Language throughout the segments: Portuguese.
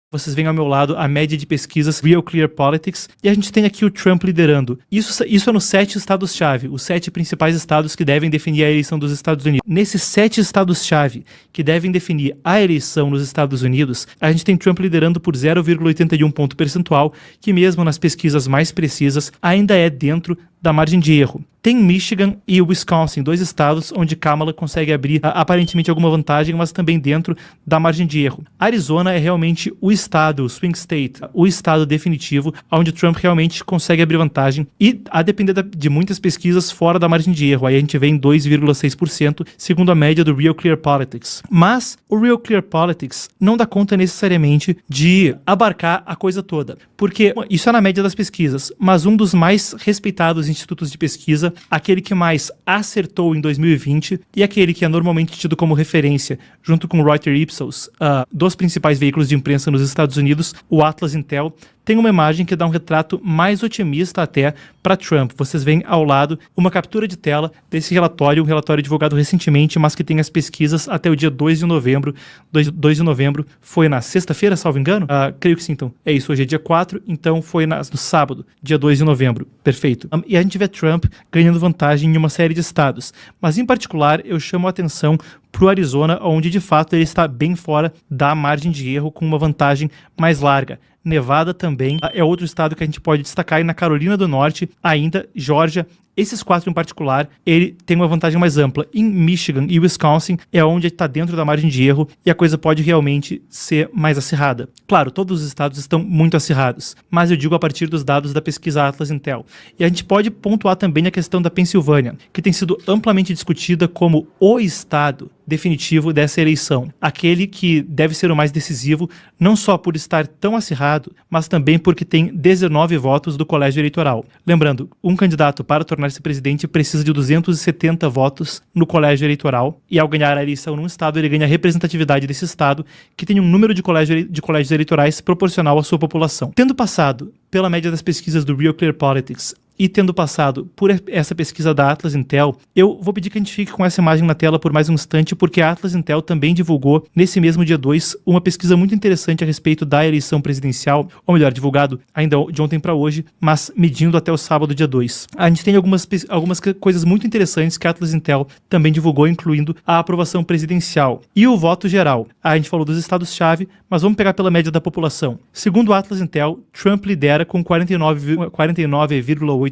Vocês veem ao meu lado a média de pesquisas Real Clear Politics, e a gente tem aqui o Trump liderando. Isso é nos 7 estados-chave, os 7 principais estados que devem definir a eleição dos Estados Unidos. Nesses 7 estados-chave que devem definir a eleição nos Estados Unidos, a gente tem Trump liderando por 0,81 ponto percentual, que mesmo nas pesquisas mais precisas, ainda é dentro da margem de erro. Tem Michigan e Wisconsin, 2 estados onde Kamala consegue abrir aparentemente alguma vantagem, mas também dentro da margem de erro. Arizona é realmente o estado, o swing state, o estado definitivo, onde Trump realmente consegue abrir vantagem e, a depender de muitas pesquisas, fora da margem de erro. Aí a gente vê em 2,6%, segundo a média do Real Clear Politics. Mas o Real Clear Politics não dá conta necessariamente de abarcar a coisa toda, porque isso é na média das pesquisas, mas um dos mais respeitados institutos de pesquisa, aquele que mais acertou em 2020 e aquele que é normalmente tido como referência, junto com o Reuters Ipsos, dos principais veículos de imprensa nos Estados Unidos, o Atlas Intel, tem uma imagem que dá um retrato mais otimista até para Trump. Vocês veem ao lado uma captura de tela desse relatório, um relatório divulgado recentemente, mas que tem as pesquisas até o dia 2 de novembro. 2 de novembro foi na sexta-feira, salvo engano? Creio que sim, então. É isso, hoje é dia 4, então foi no sábado, dia 2 de novembro. Perfeito. E a gente vê Trump ganhando vantagem em uma série de estados. Mas, em particular, eu chamo a atenção para o Arizona, onde, de fato, ele está bem fora da margem de erro, com uma vantagem mais larga. Nevada também é outro estado que a gente pode destacar, e na Carolina do Norte, ainda, Geórgia. Esses 4 em particular, ele tem uma vantagem mais ampla. Em Michigan e Wisconsin é onde está dentro da margem de erro e a coisa pode realmente ser mais acirrada. Claro, todos os estados estão muito acirrados, mas eu digo a partir dos dados da pesquisa Atlas Intel. E a gente pode pontuar também a questão da Pensilvânia, que tem sido amplamente discutida como o estado definitivo dessa eleição. Aquele que deve ser o mais decisivo, não só por estar tão acirrado, mas também porque tem 19 votos do colégio eleitoral. Lembrando, um candidato para tornar-se presidente precisa de 270 votos no colégio eleitoral, e ao ganhar a eleição num estado, ele ganha a representatividade desse estado, que tem um número de colégios eleitorais proporcional à sua população. Tendo passado pela média das pesquisas do Real Clear Politics e tendo passado por essa pesquisa da Atlas Intel, eu vou pedir que a gente fique com essa imagem na tela por mais um instante, porque a Atlas Intel também divulgou, nesse mesmo dia 2, uma pesquisa muito interessante a respeito da eleição presidencial, ou melhor, divulgado ainda de ontem para hoje, mas medindo até o sábado, dia 2. A gente tem algumas coisas muito interessantes que a Atlas Intel também divulgou, incluindo a aprovação presidencial e o voto geral. A gente falou dos estados-chave, mas vamos pegar pela média da população. Segundo a Atlas Intel, Trump lidera com 49,8%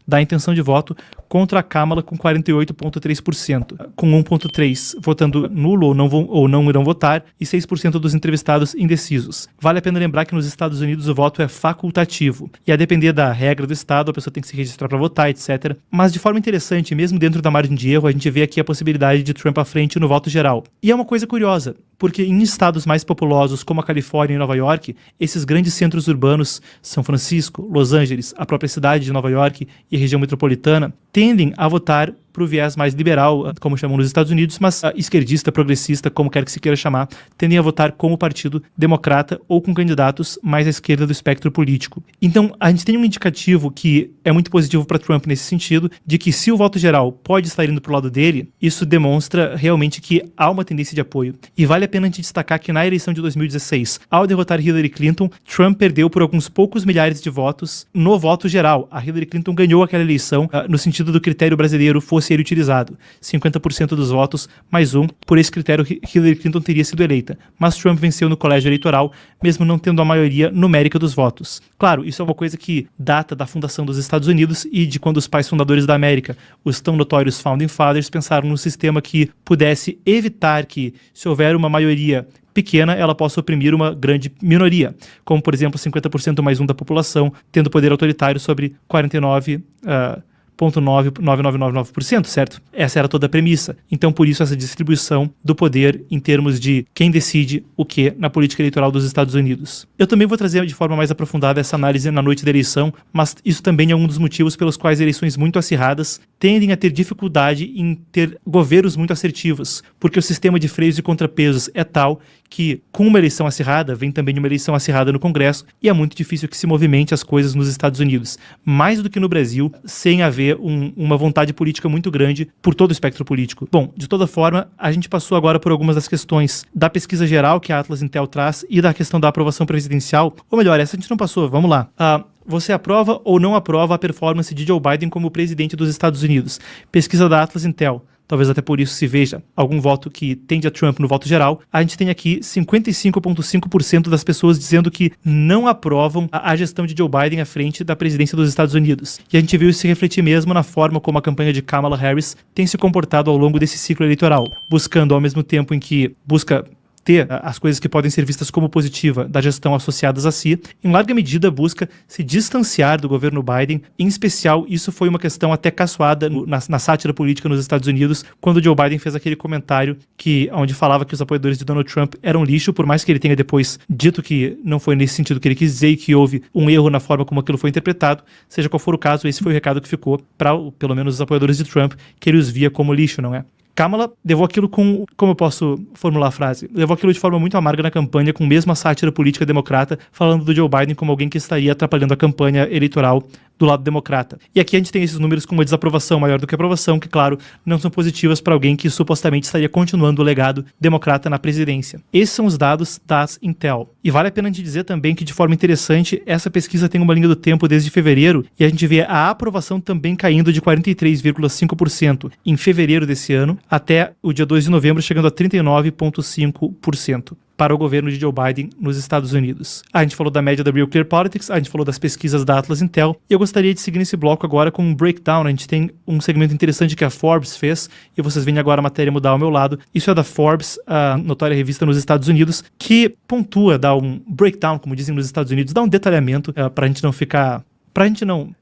da intenção de voto, contra a Kamala com 48,3%, com 1,3% votando nulo ou não irão votar e 6% dos entrevistados indecisos. Vale a pena lembrar que nos Estados Unidos o voto é facultativo e, a depender da regra do estado, a pessoa tem que se registrar para votar, etc. Mas, de forma interessante, mesmo dentro da margem de erro, a gente vê aqui a possibilidade de Trump à frente no voto geral. E é uma coisa curiosa, porque em estados mais populosos como a Califórnia e Nova York, esses grandes centros urbanos, São Francisco, Los Angeles, a própria cidade de Nova York e a região metropolitana, tendem a votar para o viés mais liberal, como chamam nos Estados Unidos, mas esquerdista, progressista, como quer que se queira chamar, tendem a votar como partido democrata ou com candidatos mais à esquerda do espectro político. Então, a gente tem um indicativo que é muito positivo para Trump nesse sentido, de que se o voto geral pode estar indo para o lado dele, isso demonstra realmente que há uma tendência de apoio. E vale a pena a gente destacar que na eleição de 2016, ao derrotar Hillary Clinton, Trump perdeu por alguns poucos milhares de votos no voto geral. A Hillary Clinton ganhou aquela eleição no sentido do critério brasileiro fosse ele utilizado. 50% dos votos mais um. Por esse critério, Hillary Clinton teria sido eleita. Mas Trump venceu no colégio eleitoral, mesmo não tendo a maioria numérica dos votos. Claro, isso é uma coisa que data da fundação dos Estados Unidos e de quando os pais fundadores da América, os tão notórios Founding Fathers, pensaram num sistema que pudesse evitar que, se houver uma maioria pequena, ela possa oprimir uma grande minoria, como, por exemplo, 50% mais um da população, tendo poder autoritário sobre 49,9999%, certo? Essa era toda a premissa. Então, por isso, essa distribuição do poder em termos de quem decide o que na política eleitoral dos Estados Unidos. Eu também vou trazer de forma mais aprofundada essa análise na noite da eleição, mas isso também é um dos motivos pelos quais eleições muito acirradas tendem a ter dificuldade em ter governos muito assertivos, porque o sistema de freios e contrapesos é tal que com uma eleição acirrada, vem também uma eleição acirrada no Congresso, e é muito difícil que se movimente as coisas nos Estados Unidos, mais do que no Brasil, sem haver uma vontade política muito grande por todo o espectro político. Bom, de toda forma, a gente passou agora por algumas das questões da pesquisa geral que a Atlas Intel traz e da questão da aprovação presidencial, ou melhor, essa a gente não passou, vamos lá. Você aprova ou não aprova a performance de Joe Biden como presidente dos Estados Unidos? Pesquisa da Atlas Intel. Talvez até por isso se veja algum voto que tende a Trump no voto geral. A gente tem aqui 55,5% das pessoas dizendo que não aprovam a gestão de Joe Biden à frente da presidência dos Estados Unidos. E a gente viu isso se refletir mesmo na forma como a campanha de Kamala Harris tem se comportado ao longo desse ciclo eleitoral, buscando ao mesmo tempo em que busca ter as coisas que podem ser vistas como positiva da gestão associadas a si, em larga medida busca se distanciar do governo Biden. Em especial, isso foi uma questão até caçoada na sátira política nos Estados Unidos, quando Joe Biden fez aquele comentário onde falava que os apoiadores de Donald Trump eram lixo, por mais que ele tenha depois dito que não foi nesse sentido que ele quis dizer e que houve um erro na forma como aquilo foi interpretado. Seja qual for o caso, esse foi o recado que ficou para, pelo menos, os apoiadores de Trump, que ele os via como lixo, não é? Kamala levou aquilo como eu posso formular a frase? Levou aquilo de forma muito amarga na campanha, com mesmo a sátira política democrata, falando do Joe Biden como alguém que estaria atrapalhando a campanha eleitoral do lado democrata. E aqui a gente tem esses números com uma desaprovação maior do que aprovação, que, claro, não são positivas para alguém que supostamente estaria continuando o legado democrata na presidência. Esses são os dados das Intel. E vale a pena a gente dizer também que, de forma interessante, essa pesquisa tem uma linha do tempo desde fevereiro, e a gente vê a aprovação também caindo de 43,5% em fevereiro desse ano, até o dia 2 de novembro, chegando a 39,5%. para o governo de Joe Biden nos Estados Unidos. A gente falou da média da Real Clear Politics, a gente falou das pesquisas da Atlas Intel, e eu gostaria de seguir nesse bloco agora com um breakdown. A gente tem um segmento interessante que a Forbes fez, e vocês veem agora a matéria mudar ao meu lado. Isso é da Forbes, a notória revista nos Estados Unidos, que pontua, dá um breakdown, como dizem nos Estados Unidos, dá um detalhamento pra gente não ficar...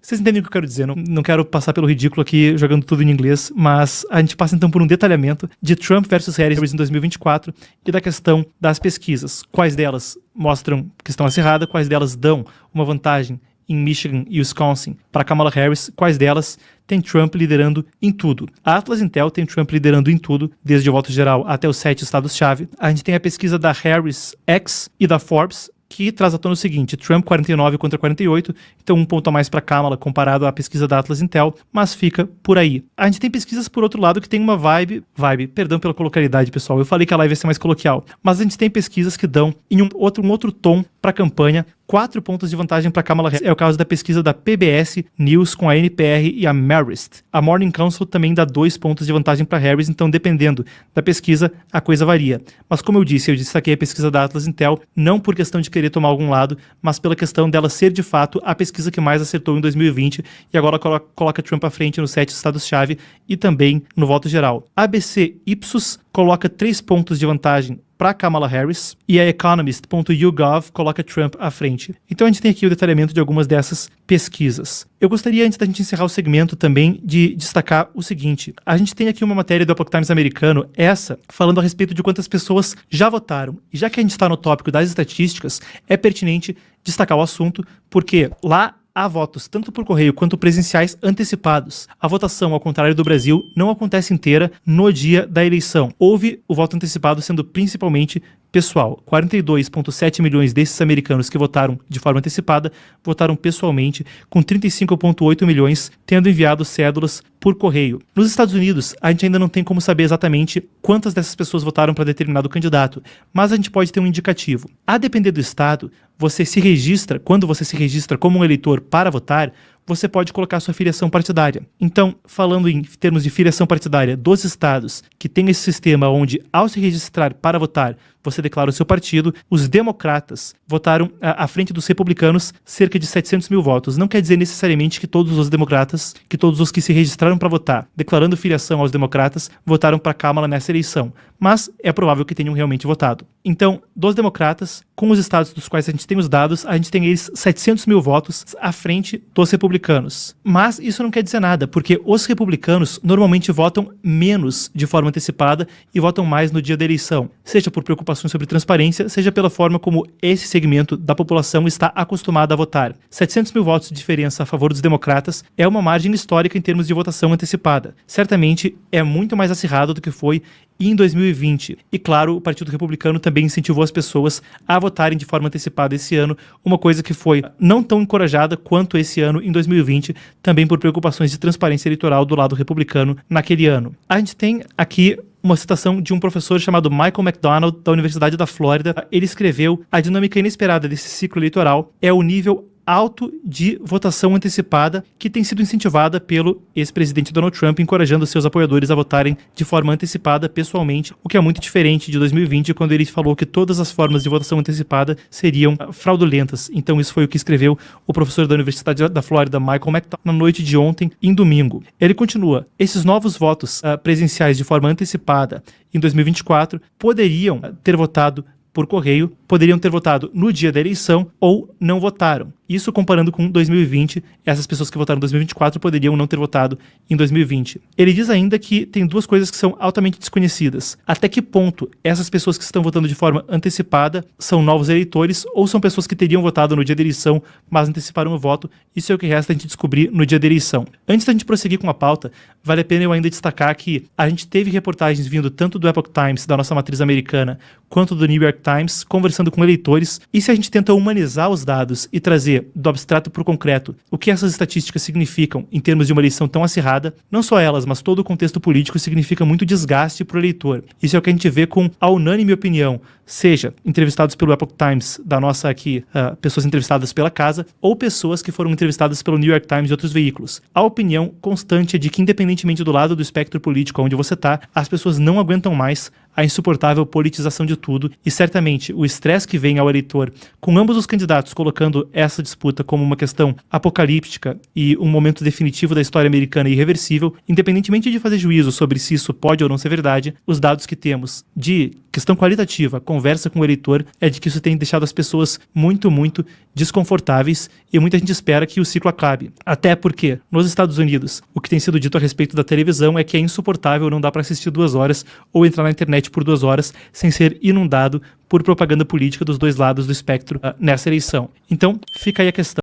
Vocês entendem o que eu quero dizer, não quero passar pelo ridículo aqui jogando tudo em inglês, mas a gente passa então por um detalhamento de Trump versus Harris em 2024 e da questão das pesquisas. Quais delas mostram que estão acirradas, quais delas dão uma vantagem em Michigan e Wisconsin para Kamala Harris, quais delas tem Trump liderando em tudo. A Atlas Intel tem Trump liderando em tudo, desde o voto geral até os 7 estados-chave. A gente tem a pesquisa da Harris X e da Forbes, que traz à tona o seguinte: Trump 49 contra 48, então um ponto a mais para Kamala comparado à pesquisa da Atlas Intel, mas fica por aí. A gente tem pesquisas, por outro lado, que tem uma vibe, perdão pela coloquialidade, pessoal, eu falei que a live ia ser mais coloquial, mas a gente tem pesquisas que dão em um outro tom para a campanha, 4 pontos de vantagem para Kamala Harris. É o caso da pesquisa da PBS News com a NPR e a Marist. A Morning Consult também dá 2 pontos de vantagem para Harris, então dependendo da pesquisa, a coisa varia. Mas como eu destaquei a pesquisa da Atlas Intel, não por questão de querer tomar algum lado, mas pela questão dela ser de fato a pesquisa que mais acertou em 2020 e agora coloca Trump à frente nos 7 estados-chave e também no voto geral. A ABC Ipsos coloca 3 pontos de vantagem para Kamala Harris e a Economist.YouGov coloca Trump à frente. Então a gente tem aqui o detalhamento de algumas dessas pesquisas. Eu gostaria, antes da gente encerrar o segmento, também de destacar o seguinte: a gente tem aqui uma matéria do Epoch Times americano, essa, falando a respeito de quantas pessoas já votaram. E já que a gente está no tópico das estatísticas, é pertinente destacar o assunto, porque lá há votos, tanto por correio quanto presenciais, antecipados. A votação, ao contrário do Brasil, não acontece inteira no dia da eleição. Houve o voto antecipado sendo principalmente pessoal. 42,7 milhões desses americanos que votaram de forma antecipada votaram pessoalmente, com 35,8 milhões tendo enviado cédulas por correio. Nos Estados Unidos, a gente ainda não tem como saber exatamente quantas dessas pessoas votaram para determinado candidato, mas a gente pode ter um indicativo. A depender do estado, quando você se registra como um eleitor para votar, você pode colocar sua filiação partidária. Então, falando em termos de filiação partidária dos estados que tem esse sistema onde, ao se registrar para votar, você declara o seu partido, os democratas votaram à frente dos republicanos cerca de 700 mil votos. Não quer dizer necessariamente que todos os democratas, que todos os que se registraram para votar, declarando filiação aos democratas, votaram para Kamala nessa eleição, mas é provável que tenham realmente votado. Então, dos democratas, com os estados dos quais a gente tem os dados, a gente tem eles 700 mil votos à frente dos republicanos. Mas isso não quer dizer nada, porque os republicanos normalmente votam menos de forma antecipada e votam mais no dia da eleição, seja por preocupações sobre transparência, seja pela forma como esse segmento da população está acostumado a votar. 700 mil votos de diferença a favor dos democratas é uma margem histórica em termos de votação antecipada. Certamente é muito mais acirrado do que foi e em 2020. E claro, o Partido Republicano também incentivou as pessoas a votarem de forma antecipada esse ano, uma coisa que foi não tão encorajada quanto esse ano em 2020, também por preocupações de transparência eleitoral do lado republicano naquele ano. A gente tem aqui uma citação de um professor chamado Michael McDonald, da Universidade da Flórida. Ele escreveu: a dinâmica inesperada desse ciclo eleitoral é o nível alto de votação antecipada que tem sido incentivada pelo ex-presidente Donald Trump, encorajando seus apoiadores a votarem de forma antecipada pessoalmente, o que é muito diferente de 2020, quando ele falou que todas as formas de votação antecipada seriam fraudulentas. Então isso foi o que escreveu o professor da Universidade da Flórida, Michael McDonald, na noite de ontem, em domingo. Ele continua: esses novos votos presenciais de forma antecipada em 2024 poderiam ter votado por correio, poderiam ter votado no dia da eleição ou não votaram. Isso comparando com 2020, essas pessoas que votaram em 2024 poderiam não ter votado em 2020. Ele diz ainda que tem duas coisas que são altamente desconhecidas. Até que ponto essas pessoas que estão votando de forma antecipada são novos eleitores ou são pessoas que teriam votado no dia da eleição, mas anteciparam o voto? Isso é o que resta a gente descobrir no dia da eleição. Antes da gente prosseguir com a pauta, vale a pena eu ainda destacar que a gente teve reportagens vindo tanto do Epoch Times, da nossa matriz americana, quanto do New York Times, conversando com eleitores, e se a gente tenta humanizar os dados e trazer do abstrato para o concreto o que essas estatísticas significam em termos de uma eleição tão acirrada, não só elas, mas todo o contexto político significa muito desgaste para o eleitor. Isso é o que a gente vê com a unânime opinião, seja entrevistados pelo Epoch Times, da nossa aqui, pessoas entrevistadas pela casa, ou pessoas que foram entrevistadas pelo New York Times e outros veículos. A opinião constante é de que, independentemente do lado do espectro político onde você está, as pessoas não aguentam mais a insuportável politização de tudo, e certamente o estresse que vem ao eleitor com ambos os candidatos colocando essa disputa como uma questão apocalíptica e um momento definitivo da história americana irreversível, independentemente de fazer juízo sobre se isso pode ou não ser verdade, os dados que temos de questão qualitativa, conversa com o eleitor, é de que isso tem deixado as pessoas muito, muito desconfortáveis, e muita gente espera que o ciclo acabe. Até porque, nos Estados Unidos, o que tem sido dito a respeito da televisão é que é insuportável, não dá para assistir 2 horas ou entrar na internet por 2 horas sem ser inundado por propaganda política dos dois lados do espectro nessa eleição. Então, fica aí a questão.